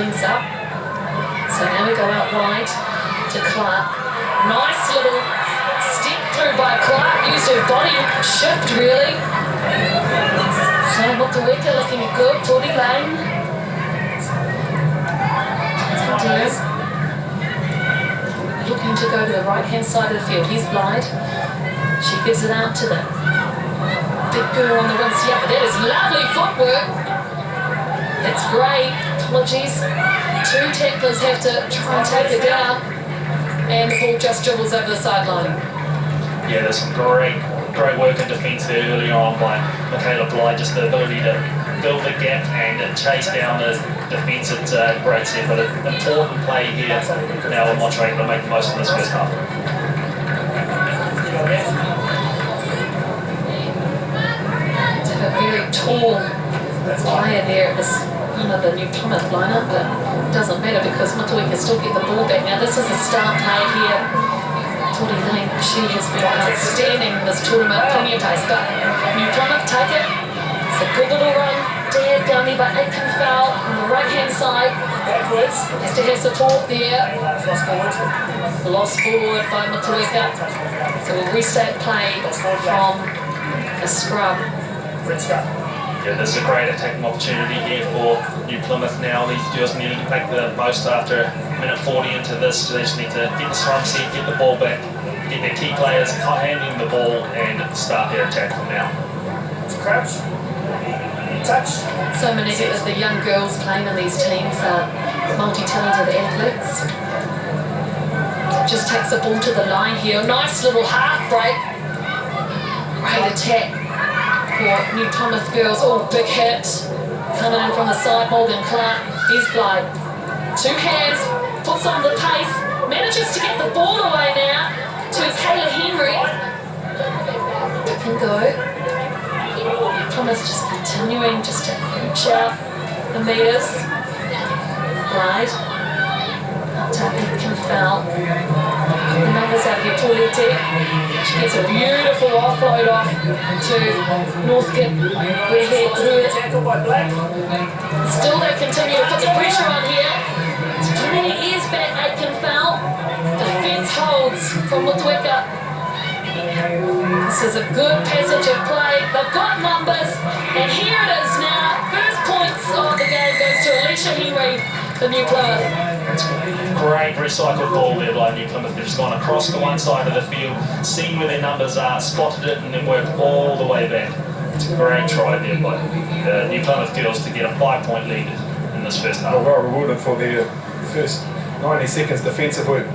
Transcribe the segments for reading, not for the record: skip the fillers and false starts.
cleans up. So now we go out wide to Clark. Nice little step through by Clark. Used her body shift really. So Motueka looking good. Tory Lane. Condor. Looking to go to the right hand side of the field. He's blind. She gives it out to the big girl on the wing. Yeah, but that is lovely footwork. That's great. Apologies. Two tacklers have to try and take it down. And the ball just dribbles over the sideline. Yeah, there's some great work in defence there early on by Michaela Blythe. Just the ability to build the gap and chase down the defence. It's a great set, but an important play here now on Motueka to make the most of this first half. It's a very tall player there at this one of the new Plymouth lineup, but it doesn't matter because Motueka still get the ball back. Now this is a star player here. Tory Lane, she has been outstanding in this tournament, plenty of pace, but New Plymouth take it. It's a good little run, dared down there by Aikenfeld on the right hand side. Has to have support there. Lost forward by Motueka. So we'll restart play from the scrub. Yeah, this is a great attacking opportunity here for New Plymouth now. These girls need to make the most after minute 40 into this. They just need to get the scrum set, get the ball back, get their key players handling the ball and start their attack from now. Crouch. Touch. So many of the young girls playing in these teams are multi-talented athletes. Just takes the ball to the line here. Nice little half break. Great attack for New Plymouth girls. Oh, big hit. Coming in from the side, Morgan Clark. Here's Blythe. Two hands, puts on the pace, manages to get the ball away now to Kayla Henry. Pick and go. New Plymouth just continuing just to inch out the meters. Blythe. Up to Aikenfeld. The numbers out here, Paulette. She gets a beautiful offload off to Northgate. We're here through it. Still they continue to put the pressure on here. Too many ears back, Aikenfeld. Defence holds from Motueka. This is a good passage of play. They've got numbers, and here it is now. First points of the game goes to Alicia Henry, the New Plymouth. Great recycled ball there by New Plymouth. They've just gone across the one side of the field, seen where their numbers are, spotted it, and then worked all the way back. It's a great try there by the New Plymouth girls to get a 5-point lead in this first half. Well rewarded for their first 90 seconds defensive work.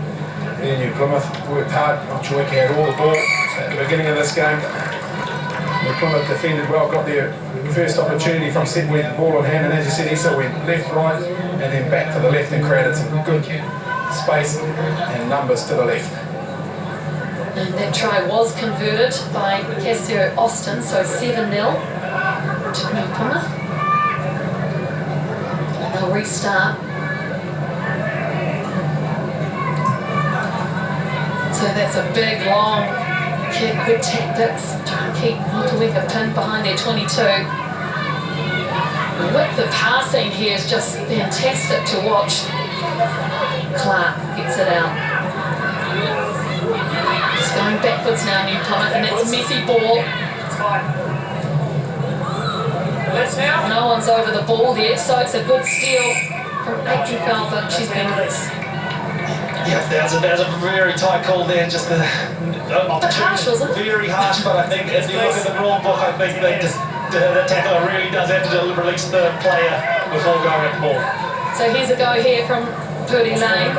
There New Plymouth worked hard. Motueka had all the ball at the beginning of this game. New Plymouth defended well, got their first opportunity from set with ball in hand, and as you said, Issa went left, right, and then back to the left and created some good space and numbers to the left. And that try was converted by Cassio Austin, so 7-0 to New Plymouth. And they'll restart. So that's a big, long kick, good tactics. Try and keep Motueka pinned behind their 22. The width of passing here is just fantastic to watch. Clark gets it out. It's going backwards now, New Plymouth, and it's messy ball. No one's over the ball there, so it's a good steal from Aikenfeld, but she's been... Yeah, that was a very tight call there. Just the harsh, wasn't it? Very harsh, but I think if you look at the rule book, I think they just the tackler really does have to release the player before going at the ball. So here's a go here from Tory Lane.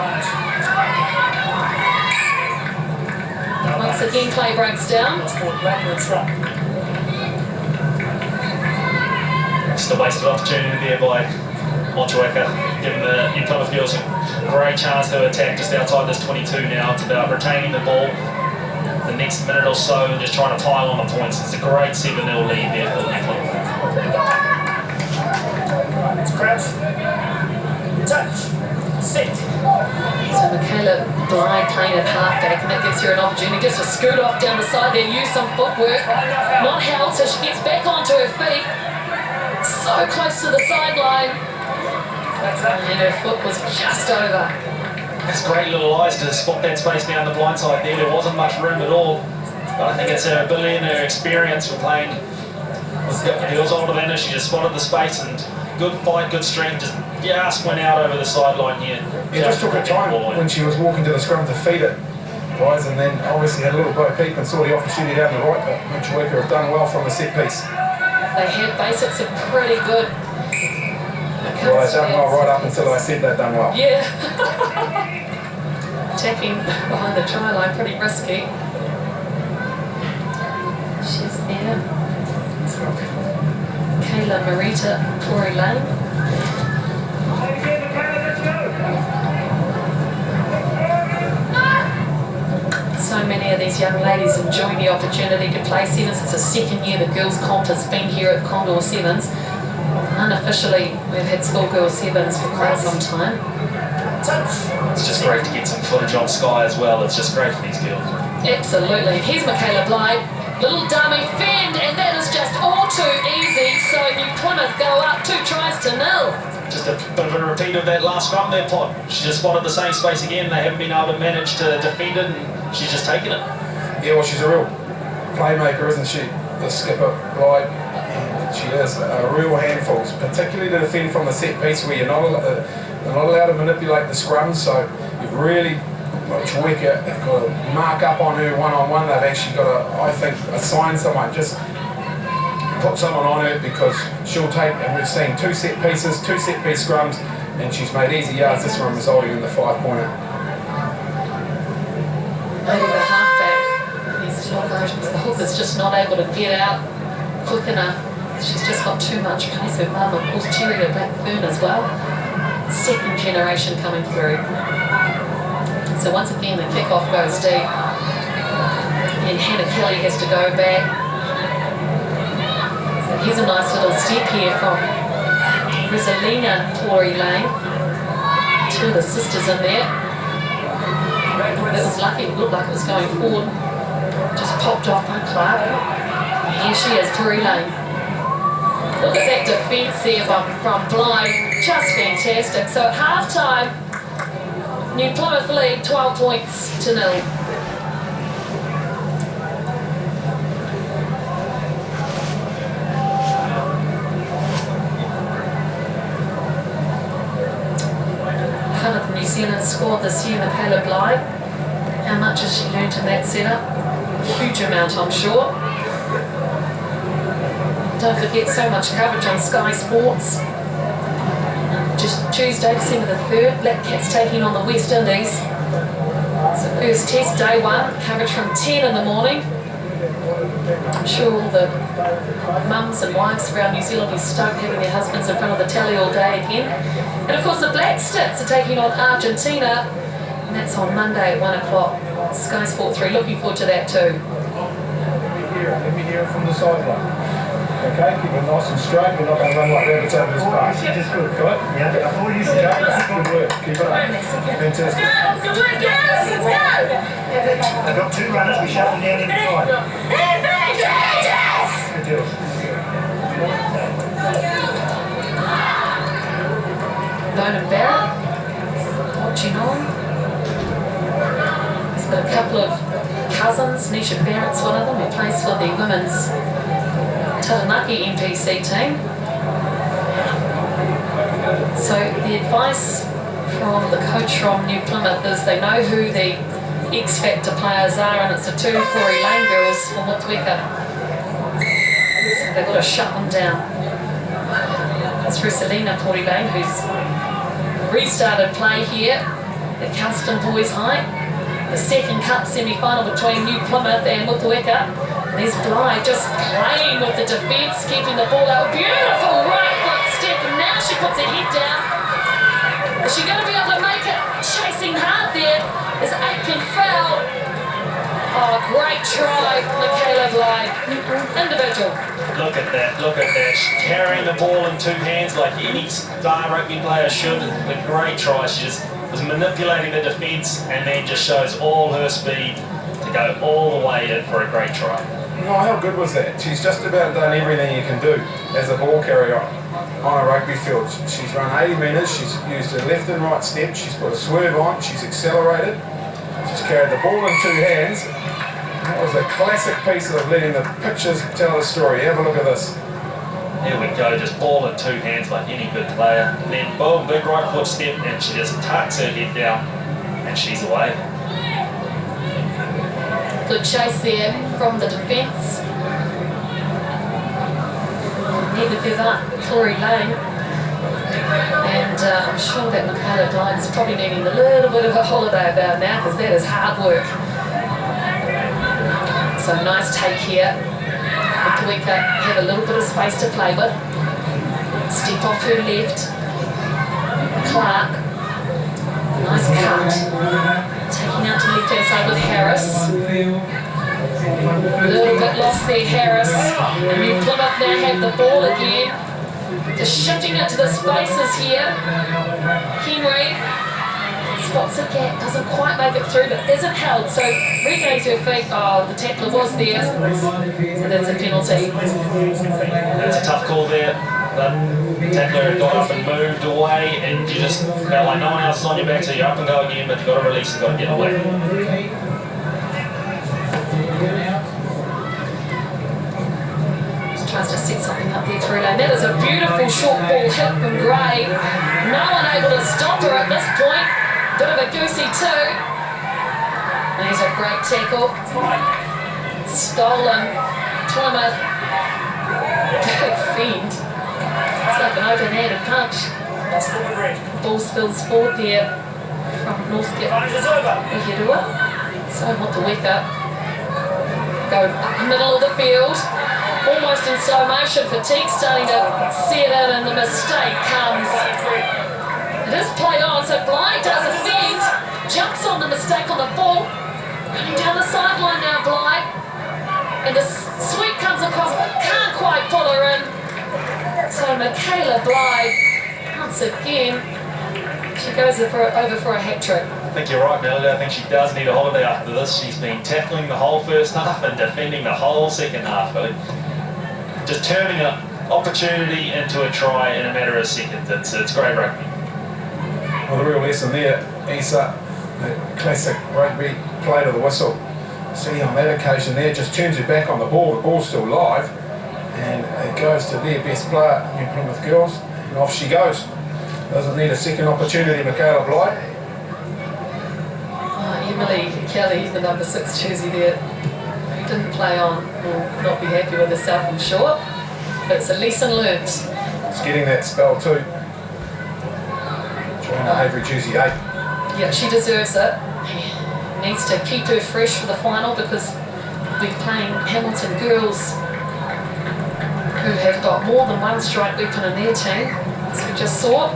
Once again, play breaks down. Just a wasted opportunity there by Motueka, giving the New Plymouth girls a great chance to attack just outside this 22 now. It's about retaining the ball the next minute or so and just trying to pile on the points. It's a great 7-0 lead there for New Plymouth. Crouch. Touch. Sit. So Michaela Blythe playing at halfback, and that gives her an opportunity just to scoot off down the side there, use some footwork. Not held, so she gets back onto her feet. So close to the sideline. And her foot was just over. That's great little eyes to spot that space down the blind side there. There wasn't much room at all. But I think it's her ability and her experience for playing with girls older than her. She just spotted the space and good fight, good strength, just went out over the sideline here. It just took her time when she was walking to the scrum to feed it, guys, and then obviously had a little bo peep and saw the opportunity down the right, but Motueka have done well from the set piece. They had basics are pretty good. Well, they done well right up until I said they'd done well. Yeah. Tapping behind the try line, pretty risky. She's there. Kayla Marita, Tory Lane. So many of these young ladies enjoying the opportunity to play sevens. It's the second year the girls' comp has been here at Condor Sevens. Unofficially, we've had schoolgirl sevens for quite some time. It's just great to get some footage on Sky as well. It's just great for these girls. Absolutely. Here's Michaela Blythe. Little dummy fend, and that is just all too easy. So New Plymouth go up 2-0. Just a bit of a repeat of that last scrum there, Pot. She just spotted the same space again. They haven't been able to manage to defend it, and she's just taken it. Yeah, well, she's a real playmaker, isn't she? The skipper, Blythe. She is a real handful, particularly to defend from the set piece where you're not allowed to manipulate the scrums. So you've really, Motueka have got to mark up on her one-on-one. They've actually got to, I think, assign someone, just put someone on her, because she'll take, and we've seen 2 set pieces, 2 set piece scrums, and she's made easy yards. This one resulting in the 5-pointer. Maybe the halfback needs to look out. The hooker's just not able to get out quick enough. She's just got too much pace. Her mum, of course, Cherry to Blackburn as well. Second generation coming through. So once again, the kickoff goes deep. And Hannah Kelly has to go back. So here's a nice little step here from Rosalina Tory Lane. 2 of the sisters in there. It was lucky, it looked like it was going forward. Just popped off by Clark. And here she is, Tory Lane. Look at that defence there from Blythe, just fantastic. So at half-time, New Plymouth lead 12 points to 0. Kind of the New Zealand squad this year, Michaela Blythe. How much has she learnt in that setup? Huge amount, I'm sure. Don't forget, so much coverage on Sky Sports. Just Tuesday, December the 3rd, Black Cats taking on the West Indies. So first test, day 1, coverage from 10 in the morning. I'm sure all the mums and wives around New Zealand will be stoked having their husbands in front of the telly all day again. And of course the Black Sticks are taking on Argentina, and that's on Monday at 1 o'clock. Sky Sport 3, looking forward to that too. Let me hear it from the sideline. Okay, keep it nice and straight. We're not going to run like rabbits over this pass. Just good, got it? Yeah. Good work. Keep it up. Fantastic. Good work, girls. Let's go. They've got 2 runners. We shut them down in the time. Good deal. Bone Barrett watching on. He's got a couple of cousins. Nisha Barrett's one of them, who plays for the women's Taranaki NPC team. So the advice from the coach from New Plymouth is they know who the X Factor players are, and it's the 2 Tory Lane girls for Motueka. So they've got to shut them down. It's Rosalina Tory Lane, who's restarted play here at Custom Boys High. The second cup semi-final between New Plymouth and Motueka. There's Blythe just playing with the defence, keeping the ball out. Beautiful right foot step, and now she puts her head down. Is she going to be able to make it? Chasing hard there is Aitken Fell. Oh, great try, Michaela Blythe. Individual. Look at that, look at that. She's carrying the ball in 2 hands like any star rugby player should. A great try. She just was manipulating the defence and then just shows all her speed to go all the way in for a great try. Oh, how good was that? She's just about done everything you can do as a ball carrier on a rugby field. She's run 80 metres, she's used her left and right step, she's put a swerve on, she's accelerated, she's carried the ball in two hands. That was a classic piece of letting the pictures tell the story. Have a look at this. Here we go, just ball in two hands like any good player. And then boom, big right foot step, and she just tucks her head down, and she's away. Good chase there from the defence. Need to give up Tory Lane. And I'm sure that Michaela Glyde is probably needing a little bit of a holiday about now, because that is hard work. So nice take here. Motueka had a little bit of space to play with. Step off her left. Clark. Nice cut. Taking out to left hand side with Harris. A little bit lost there, Harris. And New Plymouth now have the ball again. Just shifting it to the spaces here. Henry spots a gap, doesn't quite make it through, but isn't held, so regains her feet. Oh, the tackler was there, so that's a penalty. That's a tough call there. The tackler got up and moved away, and you just felt like no one else is on your back, so you're up and go again, but you've got to release, you've got to get away. Tries to set something up there through lane. That is a beautiful short ball hit from Gray. No one able to stop her at this point. Bit of a goosey too. There's a great tackle. Stolen. Plymouth. Big feed. It's like an open-handed punch. Ball spills forward there from Northgate. Ihirua. So Motueka. Go up the middle of the field. Almost in slow motion, fatigue starting to set in, and the mistake comes. It is played on, so Blythe does a feint, jumps on the mistake on the ball, running down the sideline now, Blythe. And the sweep comes across, but can't quite pull her in. So Michaela Blythe, once again, she goes over for a hat-trick. I think you're right, Melody. I think she does need a holiday after this. She's been tackling the whole first half and defending the whole second half, really. Just turning an opportunity into a try in a matter of seconds. It's great rugby. Well, the real lesson there, Isa, the classic rugby play to the whistle. See, on that occasion there, just turns her back on the ball's still live, and it goes to their best player, New Plymouth girls, and off she goes. Doesn't need a second opportunity, Michaela Blythe. Oh, Emily Kelly, the number 6 jersey there, didn't play on, will not be happy with herself, I'm sure. But it's a lesson learnt. It's getting that spell too. Joanna Avery, jersey 8. Yeah, she deserves it. Needs to keep her fresh for the final, because we're playing Hamilton girls who have got more than one strike weapon in their team, as we just saw.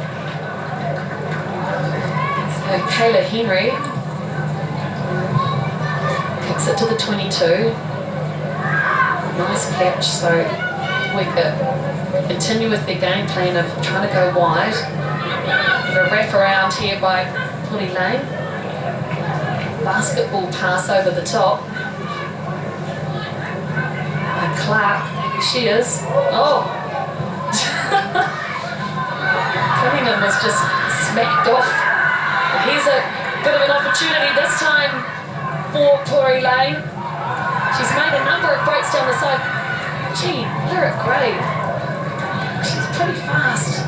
So Kayla Henry kicks it to the 22. Nice catch, so we could continue with their game plan of trying to go wide. A wrap around here by Tory Lane. Basketball pass over the top. And Clark, she is. Oh! Cunningham was just smacked off. Here's a bit of an opportunity this time for Tory Lane. She's made a number of breaks down the side. Gee, Lyric Gray. She's pretty fast.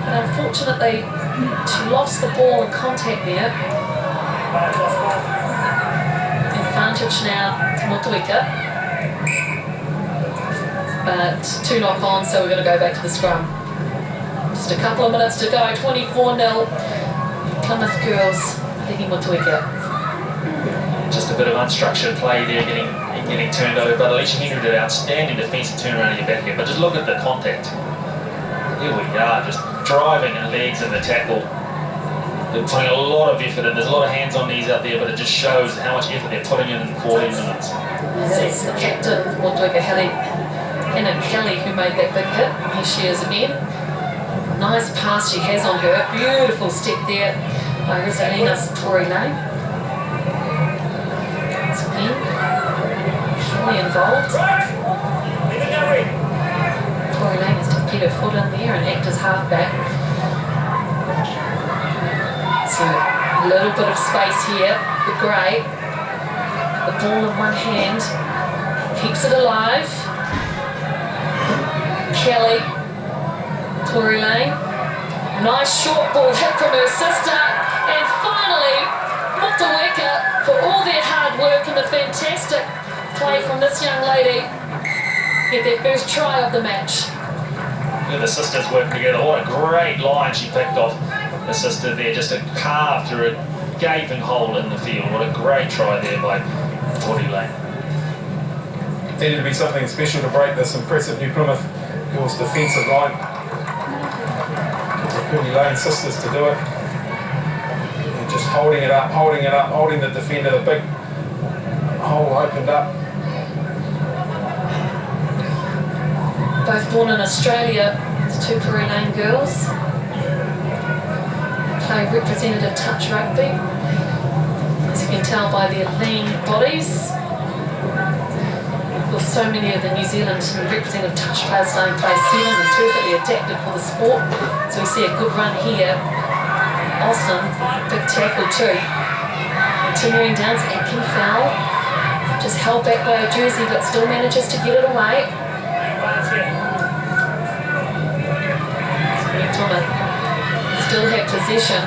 But unfortunately, she lost the ball in contact there. Advantage now to Motueka. But 2 knock on, so we're going to go back to the scrum. Just a couple of minutes to go, 24-0. Plymouth girls leading Motueka. Just a bit of unstructured play there, getting turned over, but Alicia Henry did outstanding defence to turn around and get back here. But just look at the contact. Here we are, just driving her legs in the tackle. They're putting a lot of effort in. There's a lot of hands on knees out there, but it just shows how much effort they're putting in 14 minutes. It's the captain of Motueka, Hannah Kelly, who made that big hit. Here she is again. Nice pass she has on her. Beautiful step there by Rosalina Tory Lane. Once again, fully involved. Tori Lane has to get her foot in there and act as halfback. So a little bit of space here for Gray. The ball in one hand, keeps it alive. Kelly, Tori Lane. Nice short ball hit from her sister. And finally, Motueka, for all their hard work and the fantastic play from this young lady, get their first try of the match. Yeah, the sisters working together. What a great line she picked off the sister there. Just a carve through a gaping hole in the field. What a great try there by Tori Lane. Needed to be something special to break this impressive New Plymouth girls' defensive line. The Tori Lane sisters to do it. And just holding it up, holding the defender. The big hole opened up. Both born in Australia, the two Tori Lane girls. Play representative touch rugby. As you can tell by their lean bodies. With so many of the New Zealand representative touch players don't play sevens and perfectly adapted for the sport. So we see a good run here. Austin, big tackle too. Continuing down to Atkin foul. Just held back by a jersey but still manages to get it away. New Plymouth still have possession.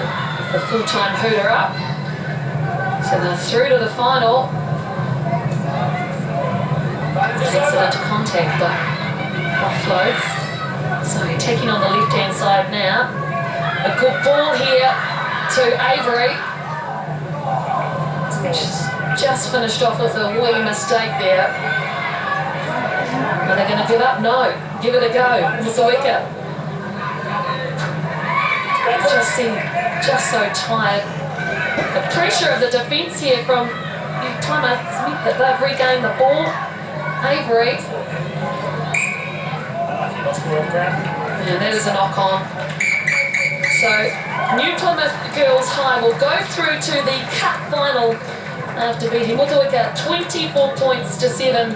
The full-time hooter up. So they're through to the final. Takes it into contact but offloads. So taking on the left-hand side now. A good ball here to Avery. She's just finished off with a wee mistake there. Are they going to give up? No. Give it a go. Motueka. Just so tired. The pressure of the defence here from Plymouth meant that they've regained the ball. Avery. And that is a knock on. So New Plymouth Girls High will go through to the cup final after beating Motueka 24 points to 7